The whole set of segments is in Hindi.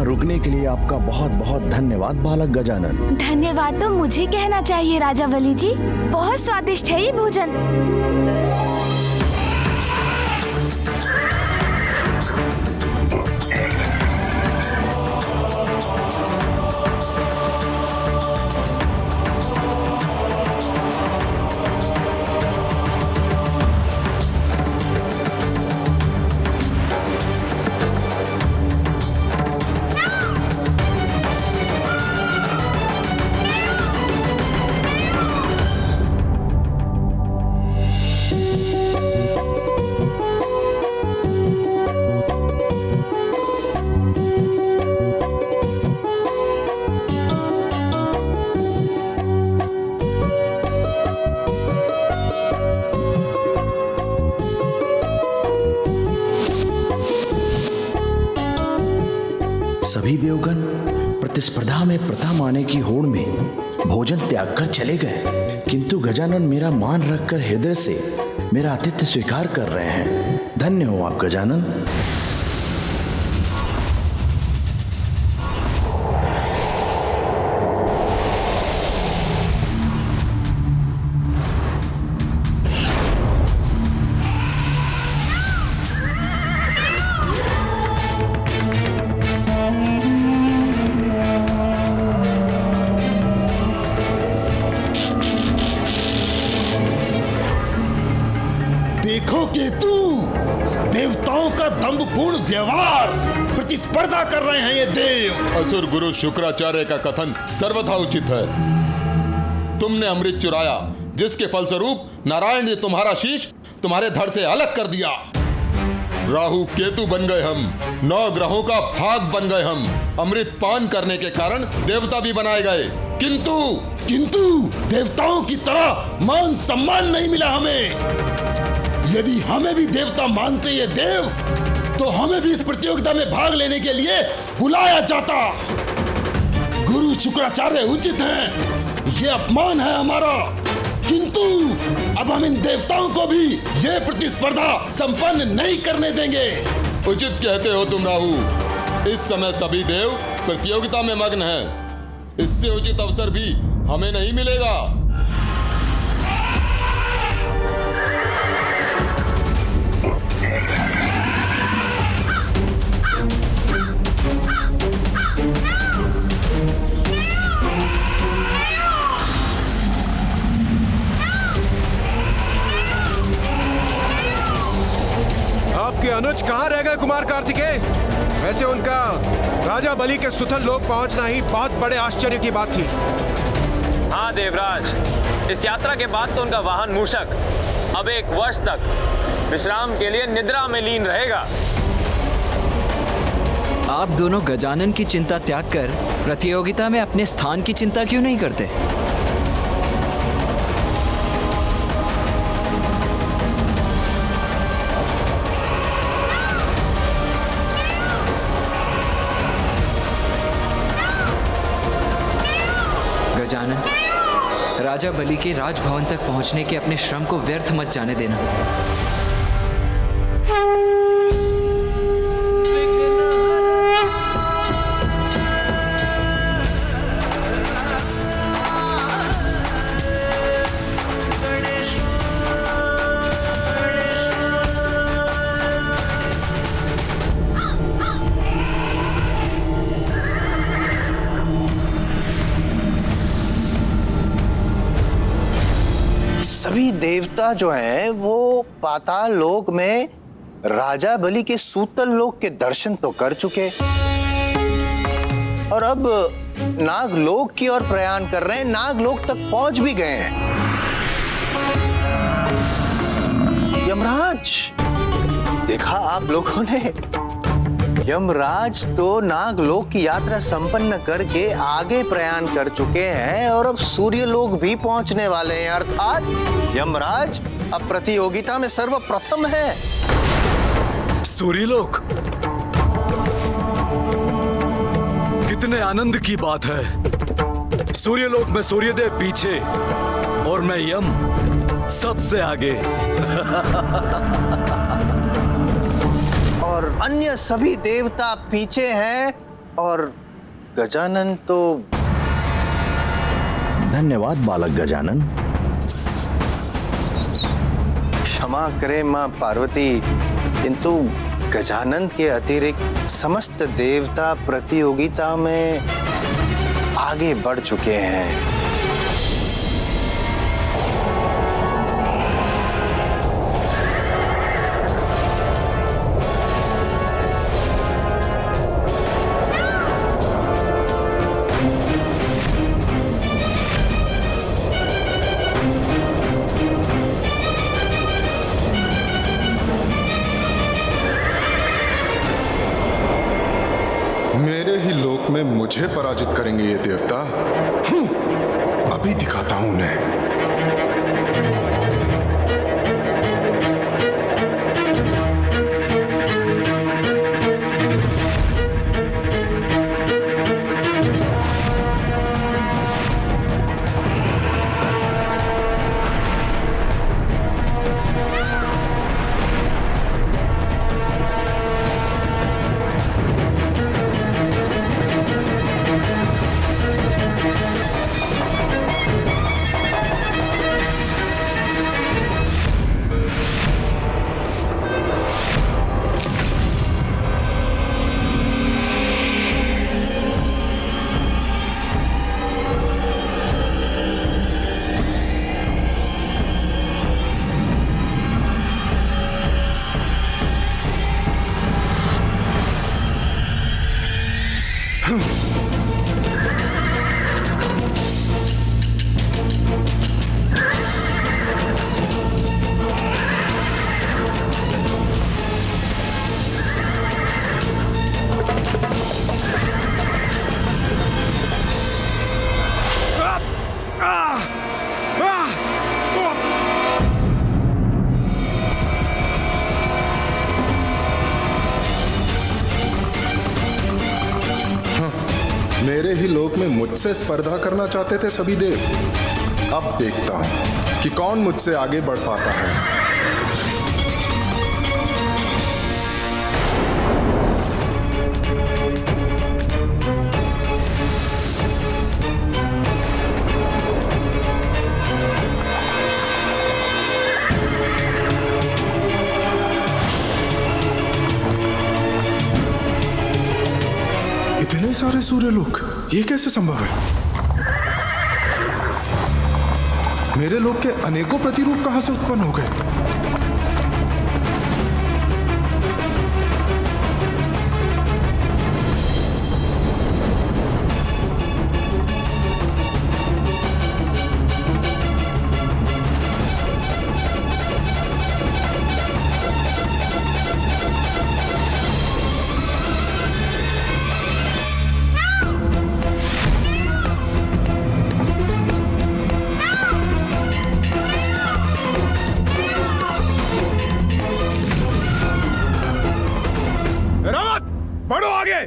यहाँ रुकने के लिए आपका बहुत बहुत धन्यवाद बालक गजानन। धन्यवाद तो मुझे कहना चाहिए राजा बलि जी। बहुत स्वादिष्ट है ये भोजन। सभी देवगण प्रतिस्पर्धा में प्रथम आने की होड़ में भोजन त्याग कर चले गए, किंतु गजानन मेरा मान रखकर हृदय से मेरा आतिथ्य स्वीकार कर रहे हैं। धन्य हो आप गजानन। देखो केतु, देवताओं का दंभपूर्ण व्यवहार, प्रतिस्पर्धा कर रहे हैं ये देव। असुर गुरु शुक्राचार्य का कथन सर्वथा उचित है। तुमने अमृत चुराया, जिसके फलस्वरूप नारायण ने तुम्हारा शीश तुम्हारे धड़ से अलग कर दिया। राहु केतु बन गए हम, 9 ग्रहों का भाग बन गए हम। अमृत पान करने के कारण देवता भी बनाए गए, किंतु देवताओं की तरह मान सम्मान नहीं मिला हमें। यदि हमें भी देवता मानते ये देव, तो हमें भी इस प्रतियोगिता में भाग लेने के लिए बुलाया जाता। गुरु शुक्राचार्य उचित हैं, ये अपमान है हमारा, किंतु अब हम इन देवताओं को भी ये प्रतिस्पर्धा संपन्न नहीं करने देंगे। उचित कहते हो तुम राहु। इस समय सभी देव प्रतियोगिता में मग्न हैं। इससे उचित अवसर भी हमें नहीं मिलेगा। आपके अनुज कहाँ रह गए कुमार कार्तिकेय? वैसे उनका राजा बलि के सुथल लोक पहुंचना ही बहुत बड़े आश्चर्य की बात थी। हाँ देवराज, इस यात्रा के बाद तो उनका वाहन मूषक अब 1 वर्ष तक विश्राम के लिए निद्रा में लीन रहेगा। आप दोनों गजानन की चिंता त्याग कर प्रतियोगिता में अपने स्थान की चिंता क्यों नहीं करते? गजानन, राजा बलि के राजभवन तक पहुंचने के अपने श्रम को व्यर्थ मत जाने देना। सभी देवता जो हैं वो पाताल लोक में राजा बलि के सूतल लोक के दर्शन तो कर चुके और अब नागलोक की ओर प्रयाण कर रहे हैं, नागलोक तक पहुंच भी गए हैं। यमराज, देखा आप लोगों ने, यमराज तो नागलोक की यात्रा संपन्न करके आगे प्रयाण कर चुके हैं और अब सूर्यलोक भी पहुंचने वाले हैं, अर्थात यमराज अब प्रतियोगिता में सर्वप्रथम है। सूर्यलोक? कितने आनंद की बात है। सूर्यलोक में सूर्यदेव पीछे और मैं यम सबसे आगे। और अन्य सभी देवता पीछे हैं और गजानन तो धन्यवाद बालक गजानन। क्षमा करे मां पार्वती, किंतु गजानन के अतिरिक्त समस्त देवता प्रतियोगिता में आगे बढ़ चुके हैं। मेरे ही लोक में मुझे पराजित करेंगे ये देवता। अभी दिखाता हूं उन्हें। मेरे ही लोक में मुझसे स्पर्धा करना चाहते थे सभी देव। अब देखता हूं कि कौन मुझसे आगे बढ़ पाता है। इतने सारे सूर्यलोक, ये कैसे संभव है? मेरे लोक के अनेकों प्रतिरूप कहां से उत्पन्न हो गए? बढ़ो आगे।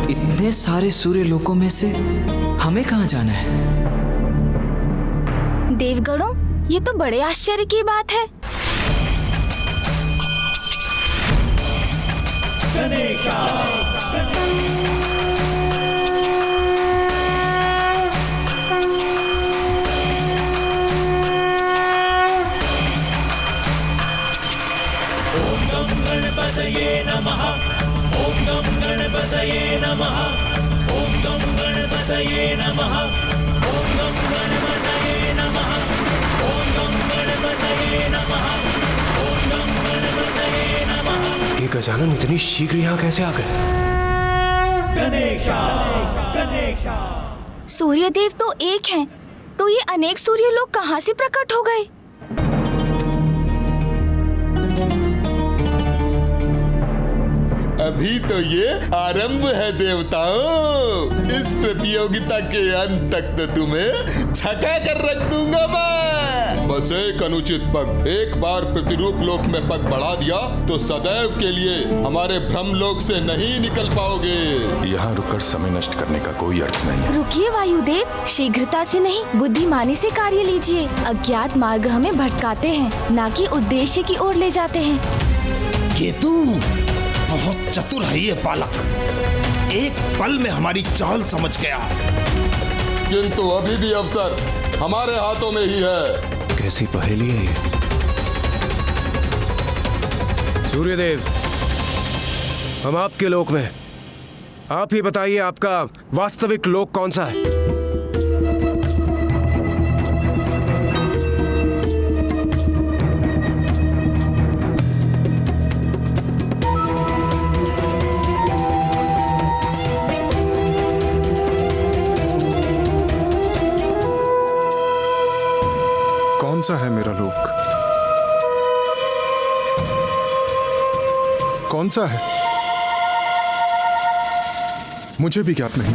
इतने सारे सूर्य लोकों में से हमें कहां जाना है? देवगणों, ये तो बड़े आश्चर्य की बात है। ओम गम गणपतये नमः। ओम गम गणपतये नमः। ओम गम गणपतये नमः। ओम गम गणपतये नमः। ओम गम गजानन इतनी शीघ्र यहाँ कैसे आ गए? गणेशा गणेशा। सूर्यदेव तो एक हैं, तो ये अनेक सूर्य लोग कहाँ से प्रकट हो गए? अभी तो ये आरंभ है देवताओं। इस प्रतियोगिता के अंत तक तो तुम्हें छका कर रख दूंगा मैं। बस एक अनुचित पग, एक बार प्रतिरूप लोक में पग बढ़ा दिया तो सदैव के लिए हमारे भ्रम लोक से नहीं निकल पाओगे। यहाँ रुककर समय नष्ट करने का कोई अर्थ नहीं। रुकिए वायुदेव, शीघ्रता से नहीं, बुद्धिमानी से कार्य लीजिए। अज्ञात मार्ग हमें भटकाते हैं, ना कि उद्देश्य की ओर ले जाते हैं। केतु बहुत चतुर है ये बालक, एक पल में हमारी चाल समझ गया। किंतु अभी भी अवसर हमारे हाथों में ही है। कैसी पहेली है ये? सूर्यदेव, हम आपके लोक में, आप ही बताइए आपका वास्तविक लोक कौन सा है? कौन सा है मेरा लोक? कौन सा है मुझे भी ज्ञात नहीं।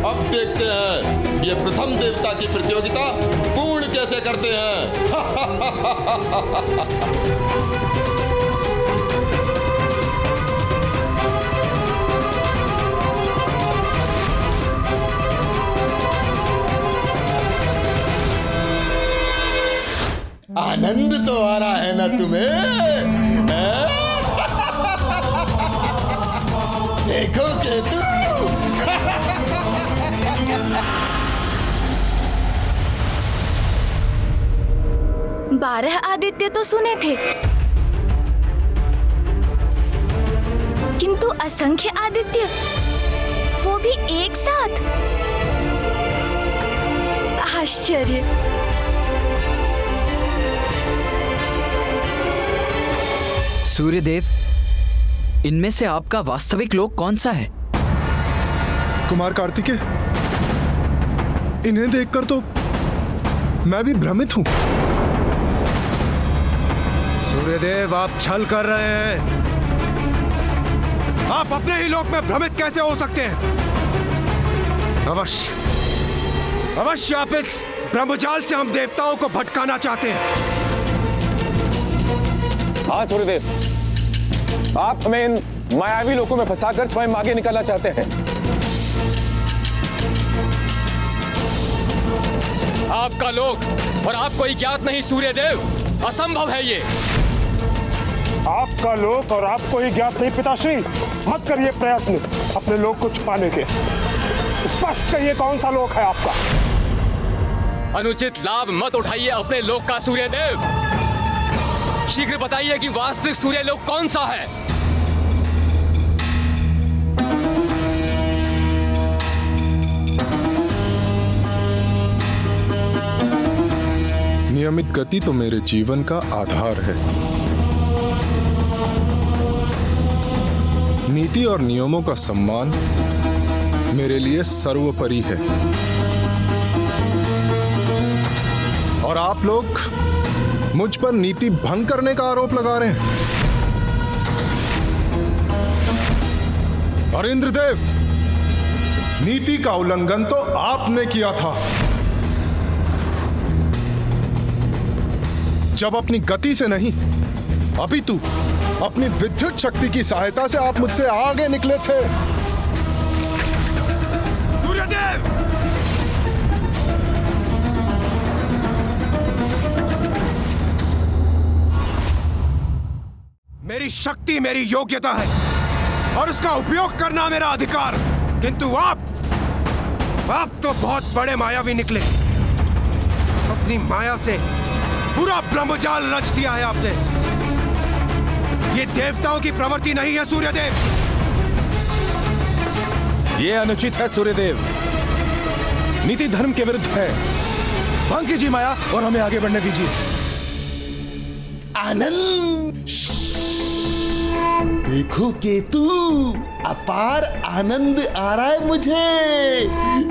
अब देखते हैं ये प्रथम देवता की प्रतियोगिता पूर्ण कैसे करते हैं। आनंद तो आ रहा है ना तुम्हें? देखो केतु। 12 आदित्य तो सुने थे, किंतु असंख्य आदित्य, वो भी एक साथ। आश्चर्य। सूर्यदेव, इनमें से आपका वास्तविक लोक कौन सा है? कुमार कार्तिकेय, इन्हें देखकर तो मैं भी भ्रमित हूं। सूर्यदेव, आप छल कर रहे हैं। आप अपने ही लोक में भ्रमित कैसे हो सकते हैं? अवश्य आप इस ब्रह्मजाल से हम देवताओं को भटकाना चाहते हैं। हाँ सूर्यदेव, आप हमें इन मायावी लोकों में फंसाकर स्वयं आगे निकलना चाहते हैं। आपका लोक और आपको ही ज्ञात नहीं सूर्यदेव, असंभव है ये। आपका लोक और आपको ही ज्ञात नहीं पिताश्री, मत करिए प्रयत्न अपने लोक को छुपाने के। स्पष्ट कहिए कौन सा लोक है आपका। अनुचित लाभ मत उठाइए अपने लोक का सूर्यदेव। शीघ्र बताइए कि वास्तविक सूर्य लोक कौन सा है। नियमित गति तो मेरे जीवन का आधार है। नीति और नियमों का सम्मान मेरे लिए सर्वोपरि है। और आप लोग मुझ पर नीति भंग करने का आरोप लगा रहे हैं। और इंद्रदेव, नीति का उल्लंघन तो आपने किया था जब अपनी गति से नहीं, अपितु अपनी विद्युत शक्ति की सहायता से आप मुझसे आगे निकले थे। सूर्यदेव, मेरी शक्ति मेरी योग्यता है और उसका उपयोग करना मेरा अधिकार। किंतु आप तो बहुत बड़े मायावी निकले। अपनी माया से पूरा ब्रह्मजाल रच दिया है आपने। ये देवताओं की प्रवृत्ति नहीं है सूर्यदेव। ये अनुचित है सूर्यदेव, नीति धर्म के विरुद्ध है। भंग कीजिए माया और हमें आगे बढ़ने दीजिए। आनंद, देखो केतु, अपार आनंद आ रहा है मुझे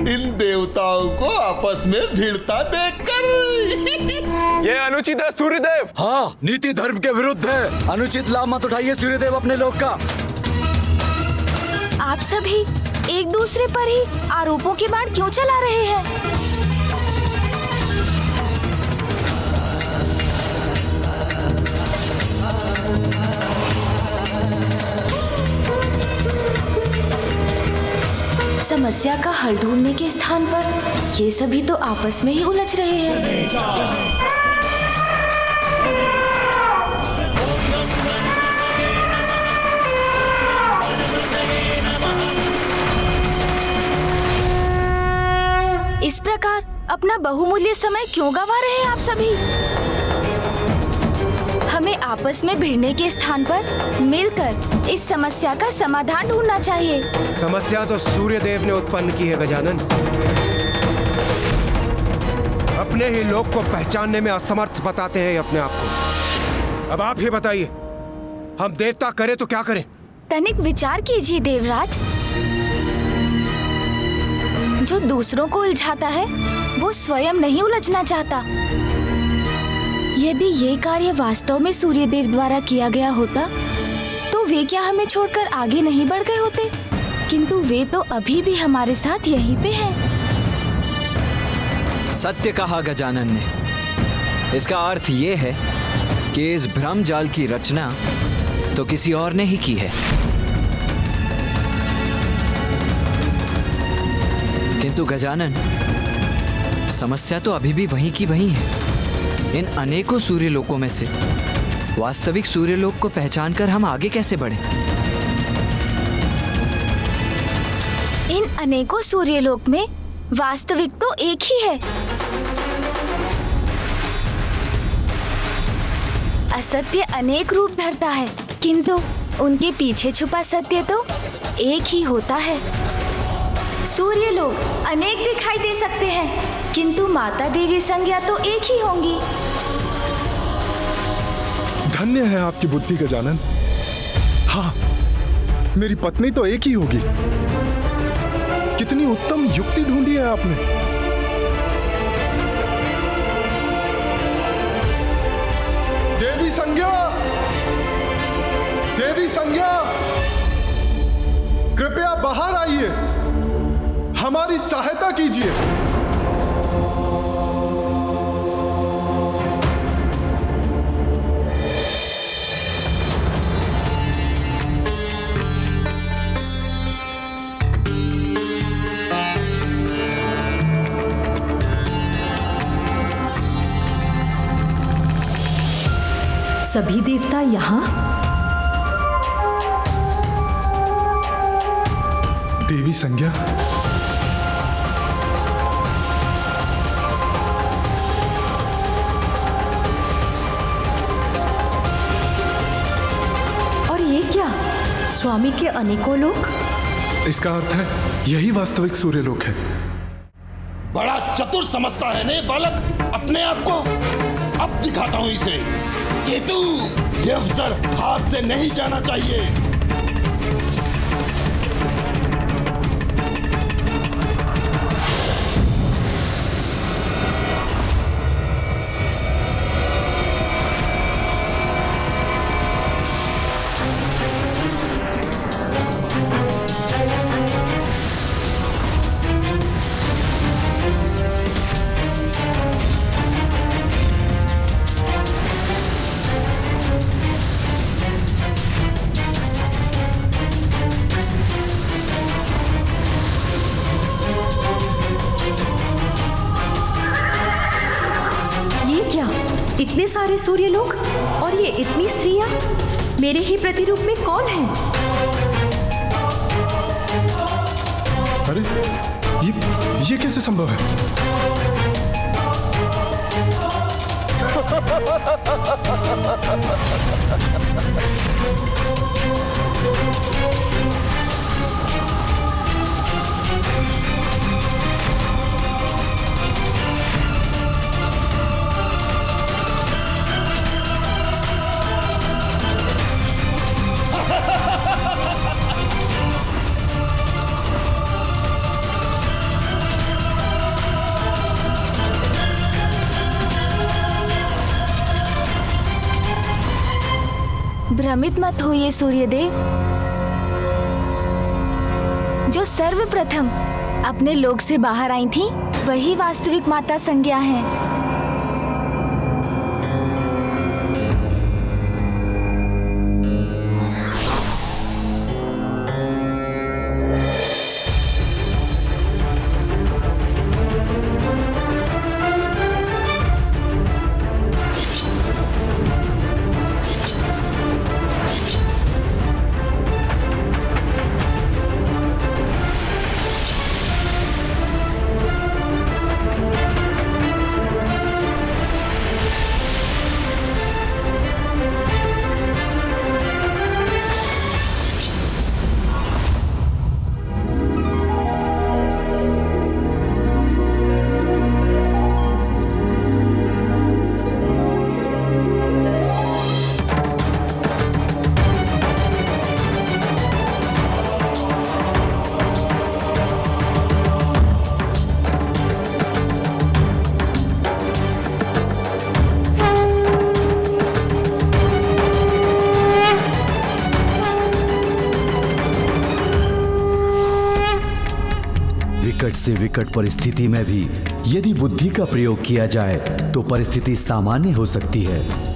इन देवताओं को आपस में भिड़ता देखकर। ये अनुचित है सूर्यदेव। हाँ, नीति धर्म के विरुद्ध है। अनुचित लाभ मत उठाइए सूर्यदेव अपने लोक का। आप सभी एक दूसरे पर ही आरोपों के बाण क्यों चला रहे हैं? समस्या का हल ढूंढने के स्थान पर ये सभी तो आपस में ही उलझ रहे हैं। इस प्रकार अपना बहुमूल्य समय क्यों गवा रहे हैं आप सभी? हमें आपस में भिड़ने के स्थान पर मिलकर इस समस्या का समाधान ढूंढना चाहिए। समस्या तो सूर्यदेव ने उत्पन्न की है गजानन। अपने ही लोक को पहचानने में असमर्थ बताते हैं अपने आप को। अब आप ही बताइए, हम देवता करें तो क्या करें? तनिक विचार कीजिए देवराज। जो दूसरों को उलझाता है वो स्वयं नहीं उलझना चाहता। यदि ये कार्य वास्तव में सूर्यदेव द्वारा किया गया होता तो वे क्या हमें छोड़कर आगे नहीं बढ़ गए होते? किंतु वे तो अभी भी हमारे साथ यहीं पे हैं। सत्य कहा गजानन ने। इसका अर्थ ये है कि इस भ्रम जाल की रचना तो किसी और ने ही की है। किंतु गजानन, समस्या तो अभी भी वहीं की वहीं है। इन अनेकों सूर्यलोकों में से वास्तविक सूर्यलोक को पहचानकर हम आगे कैसे बढ़ें? इन अनेकों सूर्यलोक में वास्तविक तो एक ही है। असत्य अनेक रूप धरता है, किंतु उनके पीछे छुपा सत्य तो एक ही होता है। सूर्यलोक अनेक दिखाई दे सकते हैं, किंतु माता देवी संज्ञा तो एक ही होंगी। धन्य है आपकी बुद्धि गजानन। हाँ, मेरी पत्नी तो एक ही होगी। कितनी उत्तम युक्ति ढूंढी है आपने। देवी संज्ञा, देवी संज्ञा, कृपया बाहर आइए, हमारी सहायता कीजिए। सभी देवता यहाँ? देवी संज्ञा, और ये क्या? स्वामी के अनेकों लोक? इसका अर्थ है यही वास्तविक सूर्यलोक है। बड़ा चतुर समझता है ने बालक अपने आप को। अब दिखाता हूं इसे। केतु, ये अवसर हाथ से नहीं जाना चाहिए। इतने सारे सूर्यलोक और ये इतनी स्त्रियां मेरे ही प्रतिरूप में कौन है? अरे ये कैसे संभव है? भ्रमित मत होइए सूर्यदेव। जो सर्वप्रथम अपने लोक से बाहर आई थी वही वास्तविक माता संज्ञा है। विकट से विकट परिस्थिति में भी यदि बुद्धि का प्रयोग किया जाए तो परिस्थिति सामान्य हो सकती है।